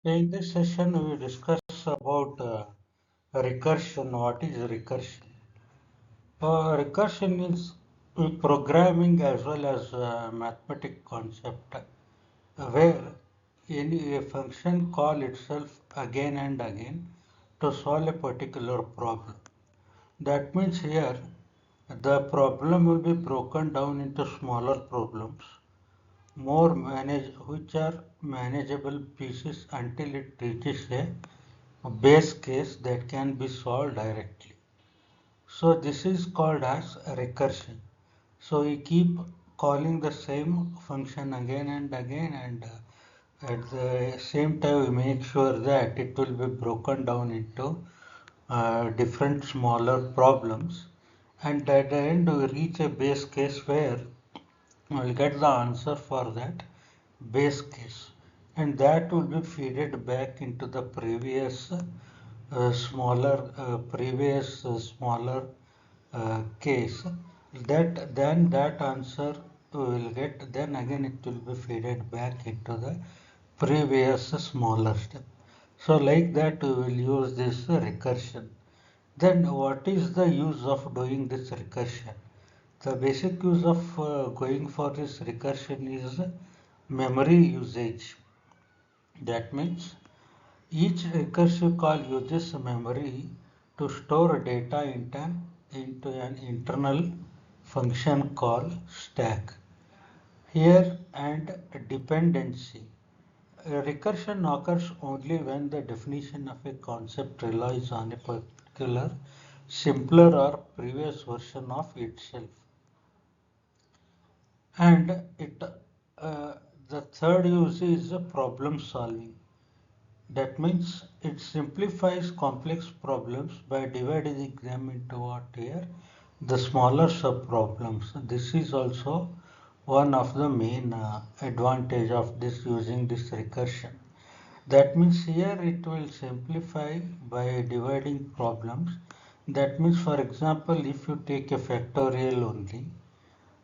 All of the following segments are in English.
In this session, we will discuss about recursion. What is recursion? Recursion is a programming as well as a mathematic concept where any a function call itself again and again to solve a particular problem. That means here the problem will be broken down into smaller problems which are manageable pieces until it reaches a base case that can be solved directly. So this is called as recursion. So we keep calling the same function again and again, and at the same time we make sure that it will be broken down into different smaller problems, and at the end we reach a base case where we'll get the answer for that base case, and that will be fed back into the previous smaller case. That answer will get, then again it will be fed back into the previous smaller step. So like that we will use this recursion. Then what is the use of doing this recursion? The basic use of going for this recursion is memory usage. That means each recursive call uses memory to store data into an internal function called stack. Here and dependency. A recursion occurs only when the definition of a concept relies on a particular simpler or previous version of itself. And the third use is problem solving. That means it simplifies complex problems by dividing them into what here the smaller subproblems. This is also one of the main advantage of this using this recursion. That means here it will simplify by dividing problems. That means, for example, if you take a factorial only,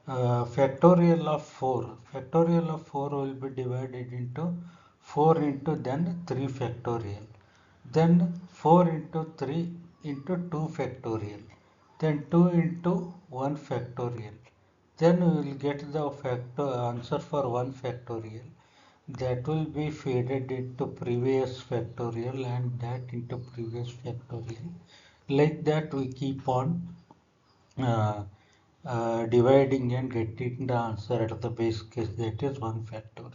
factorial of 4 will be divided into 4 into then 3 factorial, then 4 into 3 into 2 factorial, then 2 into 1 factorial, then we will get the answer for 1 factorial, that will be fed into previous factorial and that into previous factorial. Like that we keep on uh, dividing and getting the answer at the base case, that is 1 factorial.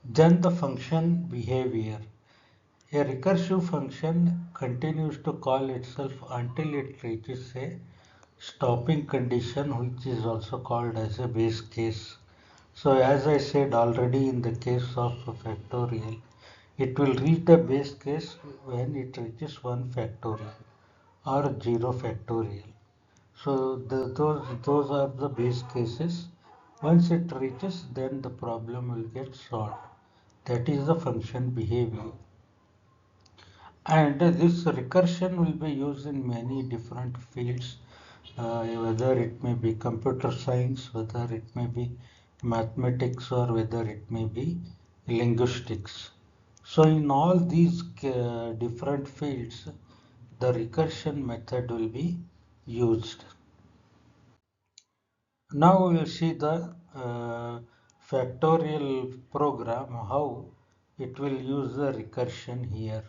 Then the function behavior. A recursive function continues to call itself until it reaches a stopping condition, which is also called as a base case. So as I said already, in the case of a factorial, it will reach the base case when it reaches 1 factorial or 0 factorial. So those are the base cases. Once it reaches, then the problem will get solved. That is the function behavior. And this recursion will be used in many different fields, whether it may be computer science, whether it may be mathematics, or whether it may be linguistics. So in all these different fields, the recursion method will be used. Now we will see the factorial program, how it will use the recursion here.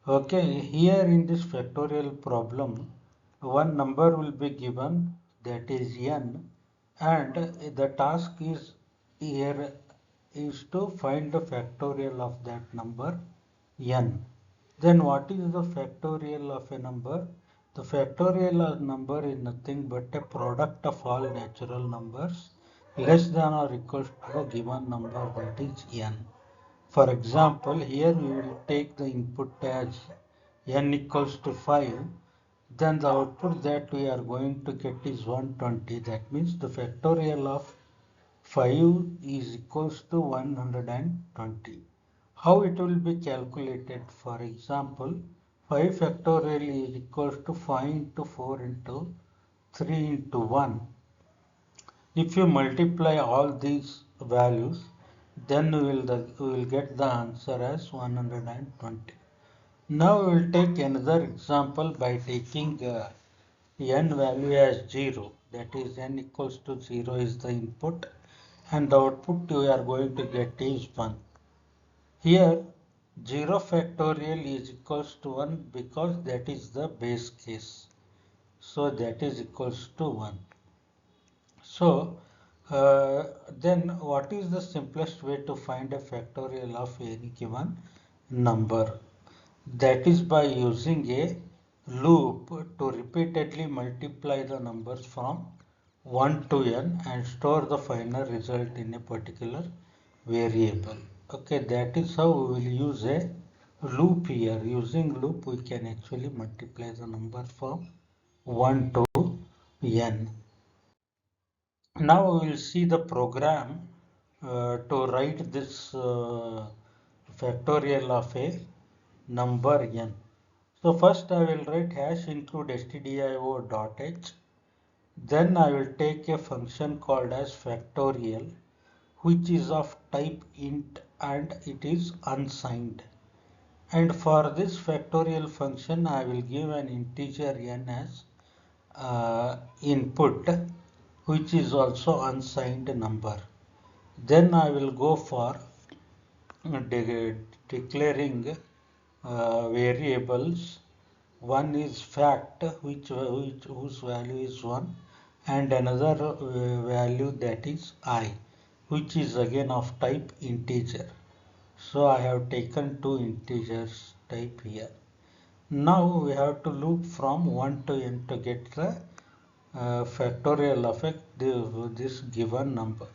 Okay, here in this factorial problem, one number will be given, that is n, and the task is here is to find the factorial of that number n. Then what is the factorial of a number? The factorial of number is nothing but a product of all natural numbers less than or equal to a given number, that is n. For example, here we will take the input as n equals to 5, then the output that we are going to get is 120. That means the factorial of 5 is equals to 120. How it will be calculated? For example, 5 factorial is equals to 5 into 4 into 3 into 1. If you multiply all these values, then we will get the answer as 120. Now we will take another example by taking n value as 0, that is n equals to 0 is the input and the output we are going to get is 1. Here 0 factorial is equals to 1 because that is the base case. So that is equals to 1. So then what is the simplest way to find a factorial of any given number? That is by using a loop to repeatedly multiply the numbers from 1 to n and store the final result in a particular variable. Okay, that is how we will use a loop here. Using loop we can actually multiply the number from 1 to n. Now we will see the program to write this factorial of a number n. So first I will write hash include stdio dot h. Then I will take a function called as factorial, which is of type int and it is unsigned. And for this factorial function I will give an integer n as input, which is also unsigned number. Then I will go for declaring variables. One is fact, whose value is 1, and another value that is I, which is again of type integer. So I have taken two integers type here. Now we have to loop from 1 to n to get the factorial of this given number.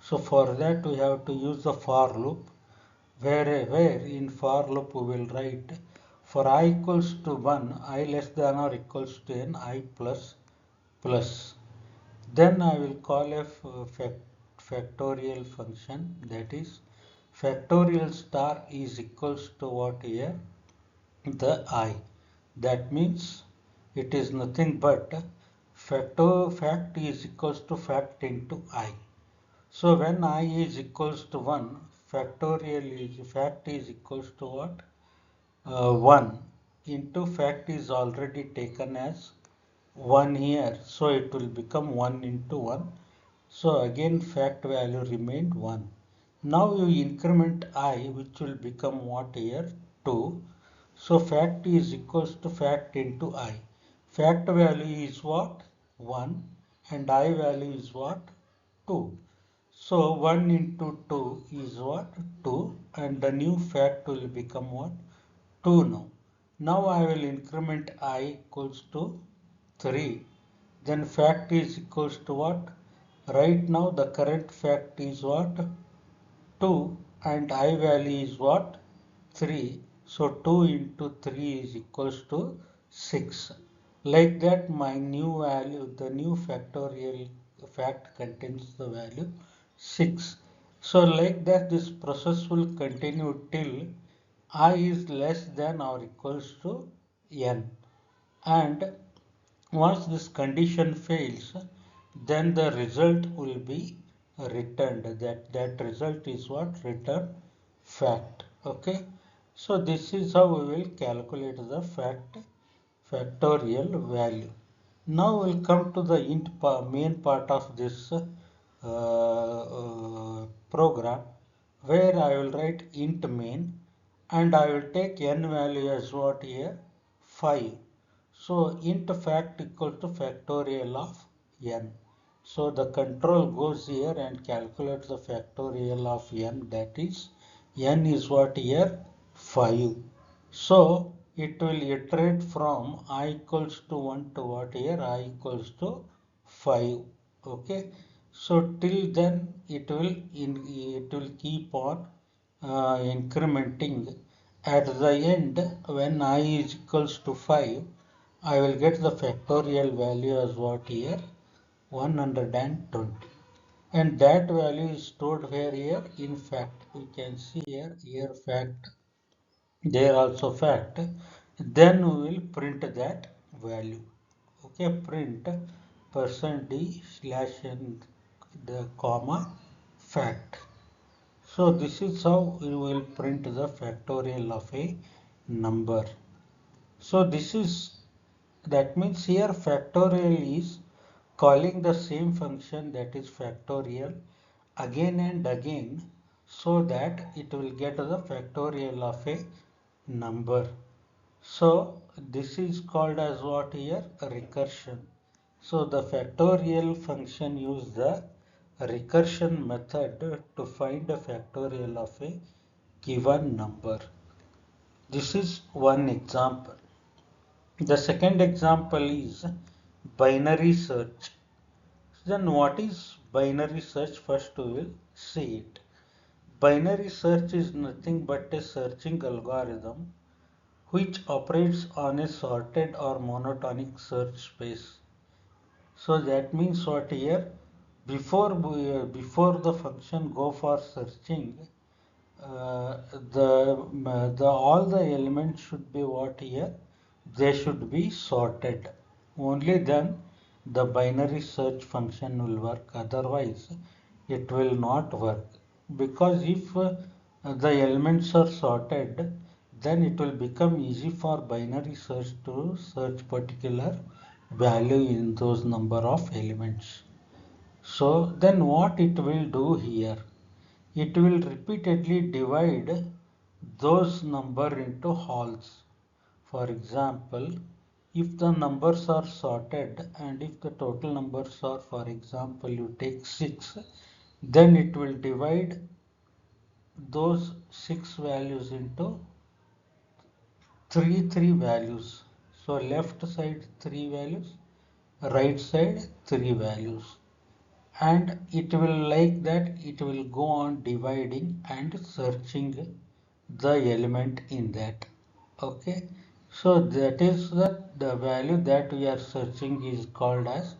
So for that we have to use the for loop, where in for loop we will write for I equals to 1, I less than or equals to n, I plus plus. Then I will call a factorial function, that is factorial star is equals to what here? The I. That means it is nothing but fact is equals to fact into I. So when I is equals to 1, fact is equals to what? 1 into fact is already taken as 1 here. So it will become 1 into 1. So again fact value remained 1. Now you increment I, which will become what here? 2. So fact is equals to fact into I. Fact value is what? 1 and I value is what? 2. So 1 into 2 is what? 2 and the new fact will become what? 2 now. Now I will increment I equals to 3. Then fact is equals to what? Right now the current fact is what? 2 and I value is what? 3. So 2 into 3 is equals to 6. Like that my new value, the new factorial fact contains the value 6. So like that this process will continue till I is less than or equals to n. And once this condition fails, then the result will be returned. That result is what? Return fact. Okay. So this is how we will calculate the factorial value. Now we'll come to the main part of this program, where I will write int main and I will take n value as what here? 5. So int fact equal to factorial of n. So the control goes here and calculates the factorial of n, that is n is what here? 5. So it will iterate from I equals to 1 to what here? I equals to 5. Okay. So till then it will keep on incrementing. At the end, when I is equals to 5, I will get the factorial value as what here? 120. And that value is stored where here? In fact. We can see here fact, there also fact. Then we will print that value. Okay, print %d/n the comma fact. So this is how we will print the factorial of a number. So that means here factorial is calling the same function, that is factorial, again and again, so that it will get the factorial of a number. So this is called as what here? Recursion. So the factorial function use the recursion method to find a factorial of a given number. This is one example. The second example is binary search. Then what is binary search? First we will see it. Binary search is nothing but a searching algorithm which operates on a sorted or monotonic search space. So that means what here? Before the function go for searching, uh, the all the elements should be what here? They should be sorted. Only then the binary search function will work. Otherwise, it will not work. Because if the elements are sorted, then it will become easy for binary search to search particular value in those number of elements. So then what it will do here? It will repeatedly divide those number into wholes. For example, if the numbers are sorted and if the total numbers are, for example, you take 6, then it will divide those 6 values into 3 values. So left side 3 values, right side 3 values. And it will like that, it will go on dividing and searching the element in that. Okay, so that is the value that we are searching is called as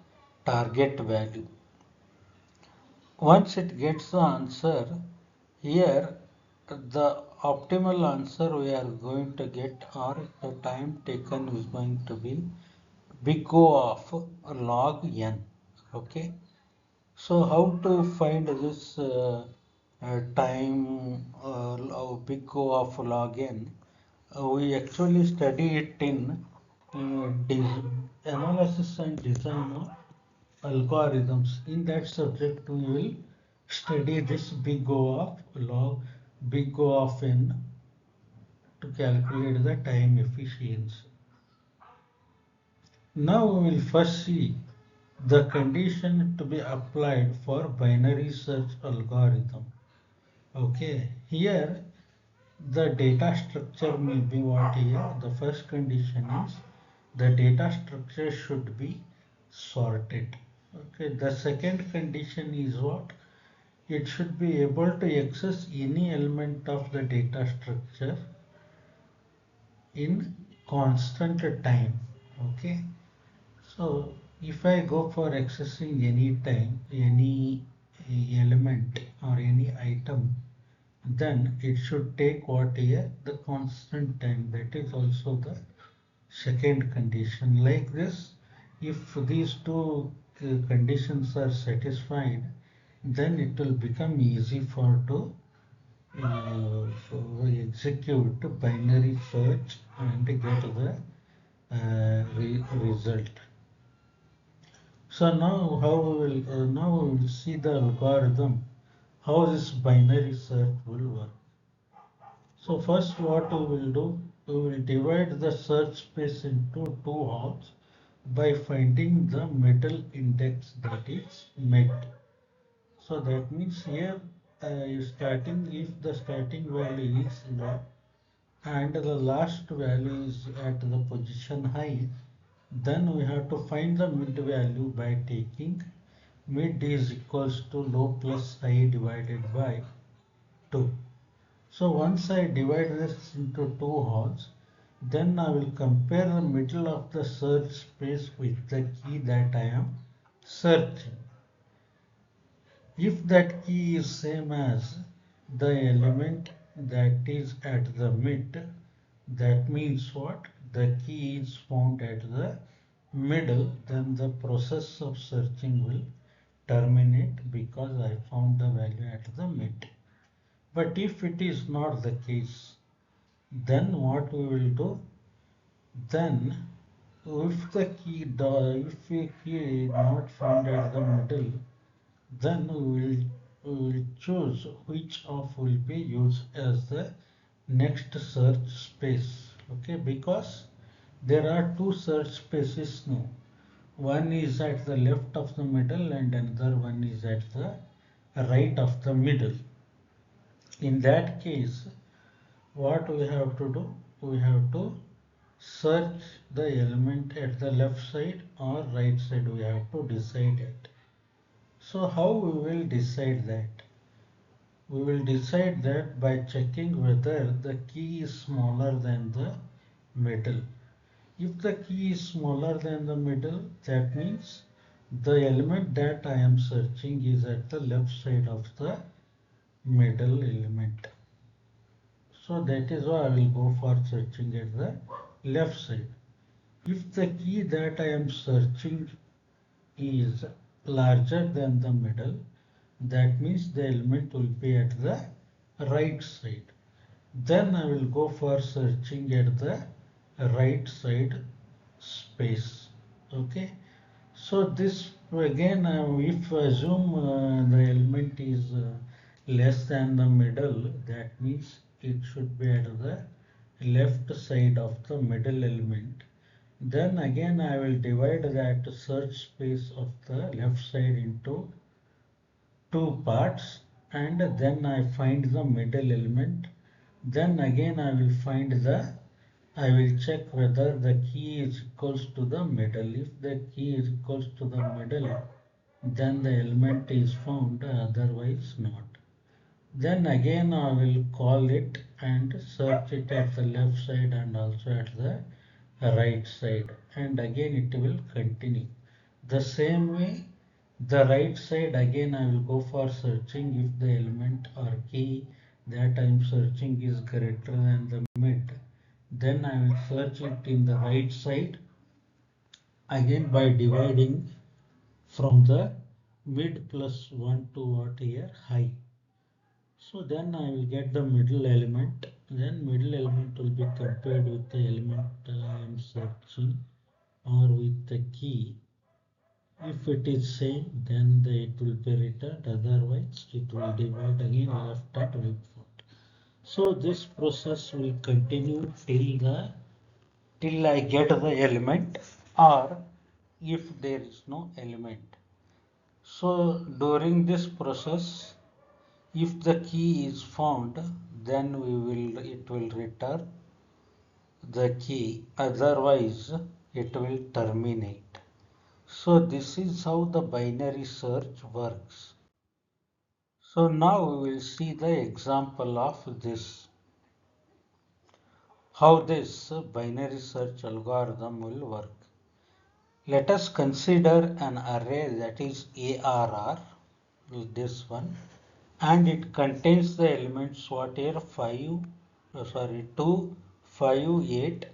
target value. Once it gets the answer, here the optimal answer we are going to get, or the time taken is going to be big O of log n. Okay, so how to find this time big O of log n? We actually study it in analysis and design of algorithms. In that subject, we will study this big O of log, big O of n, to calculate the time efficiency. Now we will first see the condition to be applied for binary search algorithm. Okay, here the data structure may be what here. The first condition is the data structure should be sorted. Okay, the second condition is what? It should be able to access any element of the data structure in constant time. Okay, so if I go for accessing any time, any element or any item, then it should take what here? The constant time. That is also the second condition. Like this, if these two conditions are satisfied, then it will become easy for execute binary search and get the result. So now we will see the algorithm how this binary search will work. So first what we will do, we will divide the search space into two halves by finding the middle index, that is mid. So that means here if the starting value is low and the last value is at the position high, then we have to find the mid value by taking mid is equals to low plus high divided by 2. So once I divide this into two halves, then I will compare the middle of the search space with the key that I am searching. If that key is same as the element that is at the mid, that means what? The key is found at the middle, then the process of searching will terminate because I found the value at the mid. But if it is not the case, then what we will do? Then if the key if a key is not found at the middle, then we will choose which of will be used as the next search space. Okay, because there are two search spaces now. One is at the left of the middle and another one is at the right of the middle. In that case, what we have to do? We have to search the element at the left side or right side. We have to decide it. So how we will decide that? We will decide that by checking whether the key is smaller than the middle. If the key is smaller than the middle, that means the element that I am searching is at the left side of the middle element. So that is why I will go for searching at the left side. If the key that I am searching is larger than the middle, that means the element will be at the right side. Then I will go for searching at the right side space. Okay. So this again, if assume the element is less than the middle, that means it should be at the left side of the middle element. Then again I will divide that search space of the left side into two parts, and then I find the middle element. Then again I will check whether the key is equals to the middle. If the key is equals to the middle, then the element is found, otherwise not. Then again I will call it and search it at the left side and also at the right side, and again it will continue. The same way, the right side again I will go for searching if the element or key that I am searching is greater than the mid. Then I will search it in the right side again by dividing from the mid plus 1 to what here high. So then I will get the middle element. Then middle element will be compared with the element I am searching or with the key. If it is same, then it will be returned. Otherwise, it will divide again left and right foot. So this process will continue till I get the element, or if there is no element. So during this process, if the key is found, then it will return the key, otherwise it will terminate. So this is how the binary search works. So now we will see the example of this, how this binary search algorithm will work. Let us consider an array that is ARR, this one, and it contains the elements what here 2, 5, 8,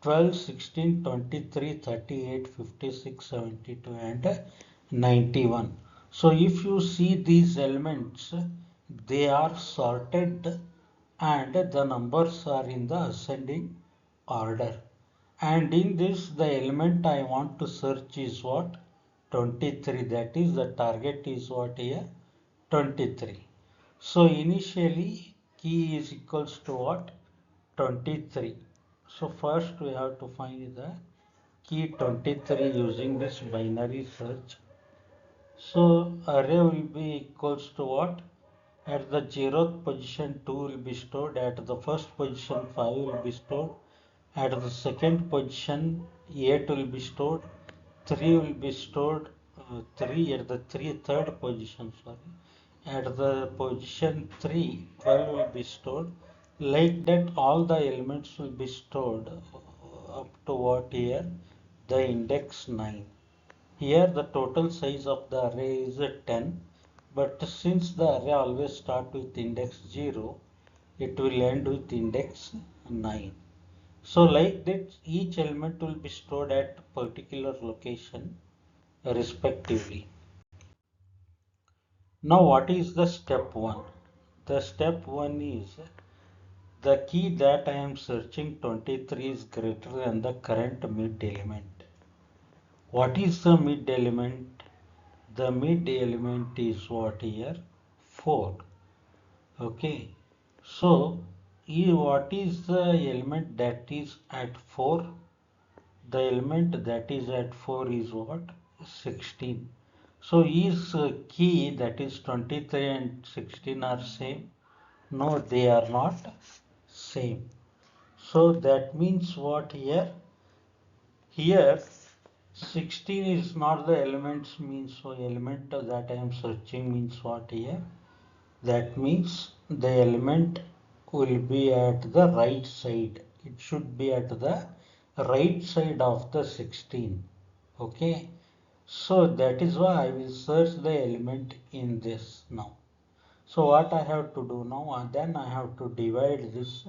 12, 16, 23, 38, 56, 72 and 91. So if you see these elements, they are sorted and the numbers are in the ascending order. And in this, the element I want to search is what? 23. That is, the target is what here? 23. So initially key is equals to what? 23. So first we have to find the key 23 using this binary search. So array will be equals to what? At the 0th position 2 will be stored, at the first position 5 will be stored, at the second position 8 will be stored, 3 will be stored, 3 at the third position, at the position 3, 12 will be stored. Like that all the elements will be stored up to what here? The index 9. Here the total size of the array is 10, but since the array always start with index 0, it will end with index 9. So like that each element will be stored at particular location respectively. Now what is the step 1? The step 1 is the key that I am searching 23 is greater than the current mid element. What is the mid element? The mid element is what here? 4. Okay. So, what is the element that is at 4? The element that is at 4 is what? 16. So, is key that is 23 and 16 are same? No, they are not same. So, that means what here? Here 16 is not the elements means, so element that I am searching means what here? That means the element will be at the right side. It should be at the right side of the 16. Okay. So that is why I will search the element in this now. So what I have to do now, then I have to divide this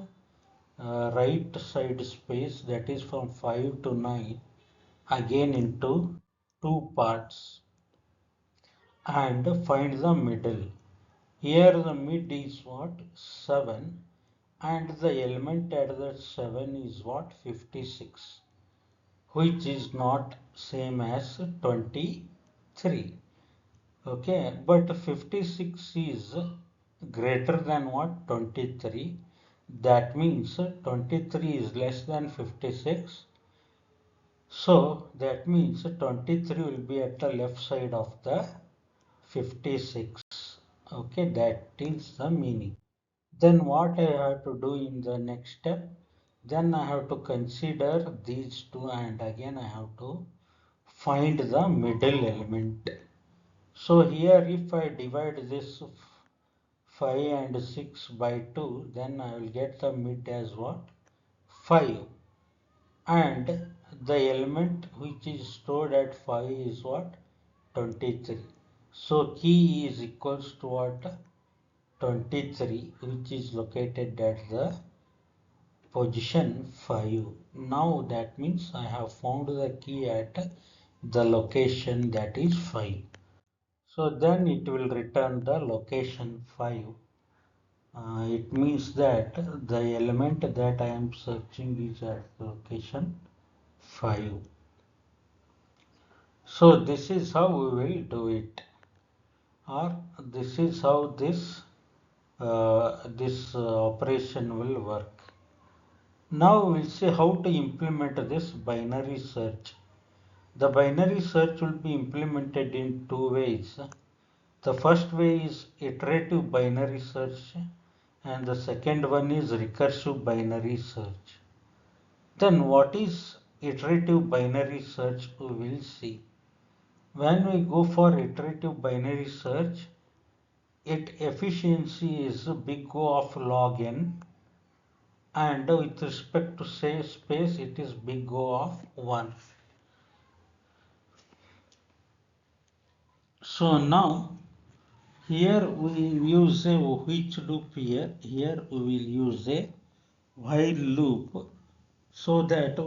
right side space, that is from 5 to 9, again into two parts and find the middle. Here the mid is what? 7, and the element at that 7 is what? 56, which is not same as 23. Okay, but 56 is greater than what? 23. That means 23 is less than 56. So that means 23 will be at the left side of the 56. Okay, that is the meaning. Then what I have to do in the next step? Then I have to consider these two, and again I have to find the middle element. So here if I divide this 5 and 6 by 2, then I will get the mid as what? 5. And the element which is stored at 5 is what? 23. So key is equals to what? 23, which is located at the position 5. Now that means I have found the key at the location that is 5. So then it will return the location 5. It means that the element that I am searching is at location 5. So this is how we will do it, or this is how this operation will work. Now we'll see how to implement this binary search. The binary search will be implemented in two ways. The first way is iterative binary search, and the second one is recursive binary search. Then what is iterative binary search we will see. When we go for iterative binary search, its efficiency is big O of log n, and with respect to say space it is big O of 1. So now here we use a which loop here. Here we will use a while loop, so that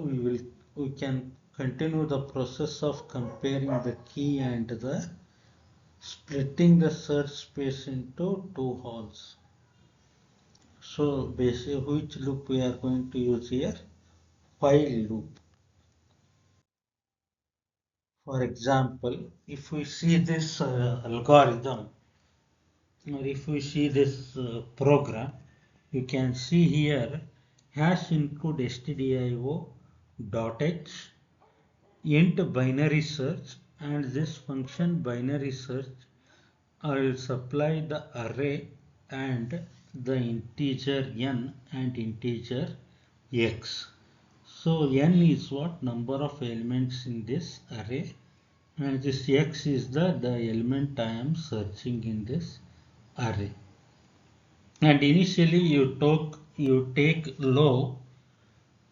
we can continue the process of comparing the key and the splitting the search space into two holes. So basically which loop we are going to use here? While loop. For example, if we see this algorithm, or if we see this program, you can see here hash include stdio dot h int binary search, and this function binary search will supply the array and the integer n and integer x. So n is what? Number of elements in this array, and this x is the element I am searching in this array. And initially you take low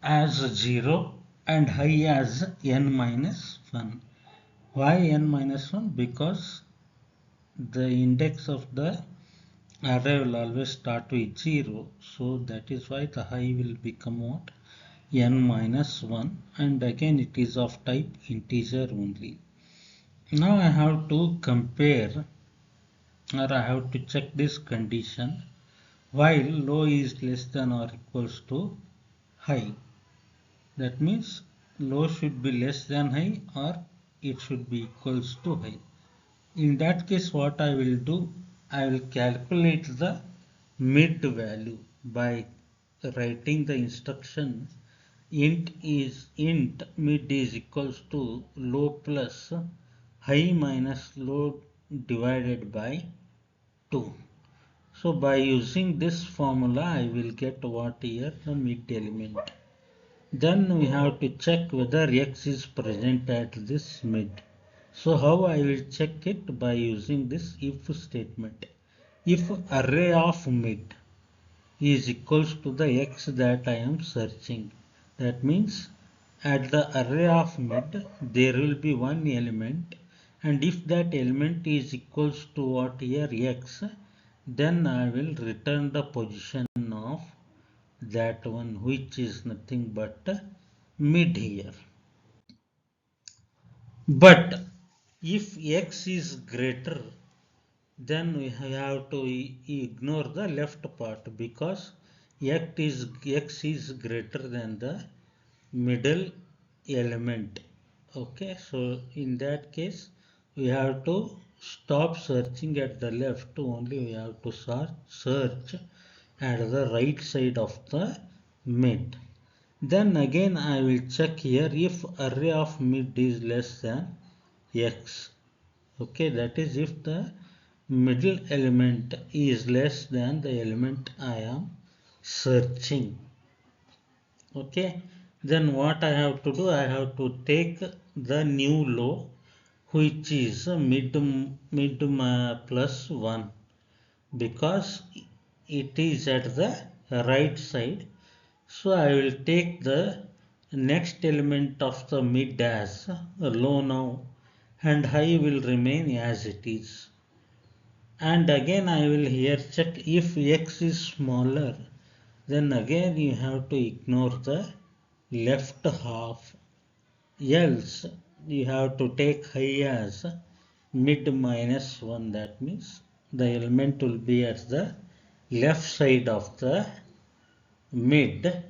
as 0 and high as n minus 1. Why n minus 1? Because the index of the array will always start with 0, so that is why the high will become what? N minus 1, and again it is of type integer only. Now I have to compare, or I have to check this condition. while low is less than or equals to high. That means low should be less than high or it should be equals to high. In that case, what I will do, I will calculate the mid value by writing the instruction int mid is equals to low plus high minus low divided by 2. So by using this formula, I will get what here the mid element. Then we have to check whether x is present at this mid. So how I will check it? By using this if statement. If array of mid is equals to the x that I am searching, that means at the array of mid there will be one element, and if that element is equals to what here x, then I will return the position of that one, which is nothing but mid here. But if x is greater, then we have to ignore the left part, because x is greater than the middle element. Okay, so in that case we have to stop searching at the left, only we have to search at the right side of the mid. Then again I will check here if array of mid is less than x. Okay, that is if the middle element is less than the element I am searching. Okay, then what I have to do, I have to take the new low, which is mid plus 1, because it is at the right side. So I will take the next element of the mid as low now, and high will remain as it is. And again I will here check if x is smaller, then again you have to ignore the left half, else you have to take high as mid minus 1. That means the element will be at the left side of the mid,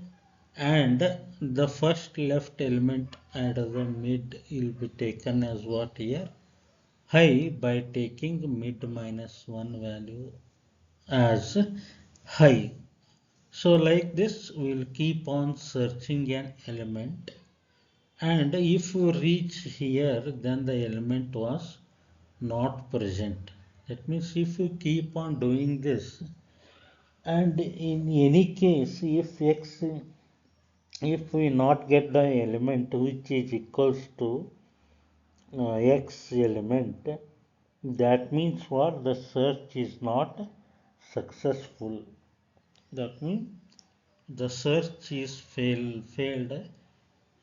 and the first left element at the mid will be taken as what here high, by taking mid minus 1 value as high. So like this we will keep on searching an element, and if we reach here then the element was not present. That means if you keep on doing this, and in any case if we not get the element which is equals to x element, that means what, the search is not successful. That means the search is failed.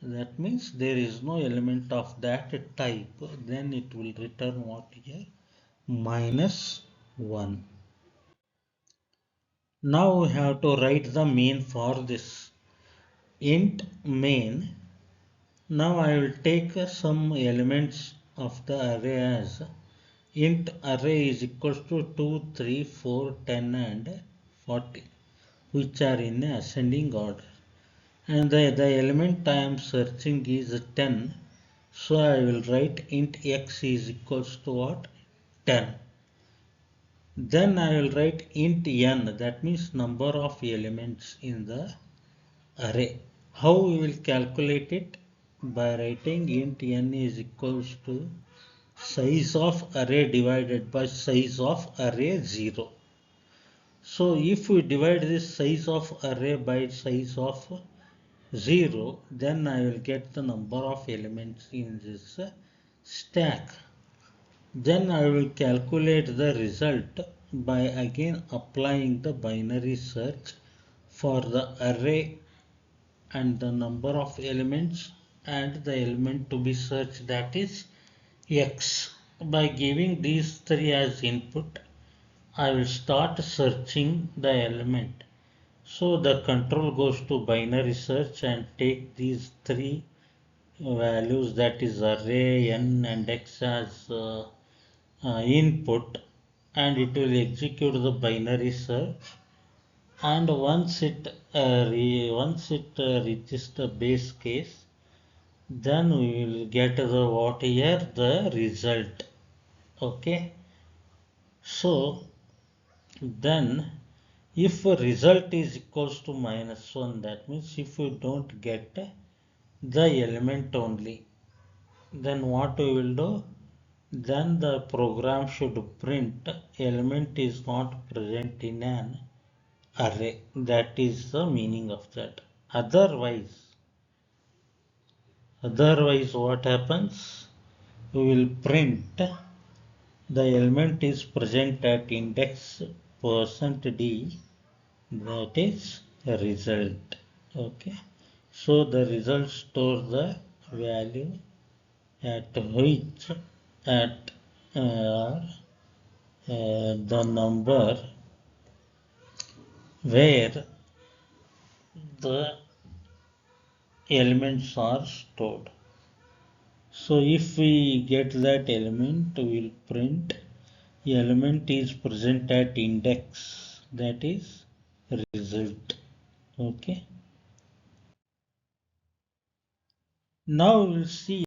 That means there is no element of that type. Then it will return what here, -1. Now we have to write the main for this. Int main. Now I will take some elements of the array as int array is equals to 2, 3, 4, 10 and 40, which are in ascending order. And the element I am searching is 10. So I will write int x is equals to what? 10. Then I will write int n, that means number of elements in the array. How we will calculate it? By writing int n is equals to size of array divided by size of array 0. So if we divide this size of array by size of 0, then I will get the number of elements in this stack. Then I will calculate the result by again applying the binary search for the array and the number of elements and the element to be searched, that is x. By giving these three as input, I will start searching the element. So the control goes to binary search and take these three values, that is array n and x as input, and it will execute the binary search and once it reaches the base case, then we will get the what here, the result. Okay, so then if a result is equals to -1, that means if you don't get the element only, then what we will do, then the program should print element is not present in an array. That is the meaning of that. Otherwise what happens, we will print the element is present at index %d, that is result. Okay, so the result store the value at which at the number where the elements are stored. So if we get that element, we will print element is present at index, that is result. Okay, now we will see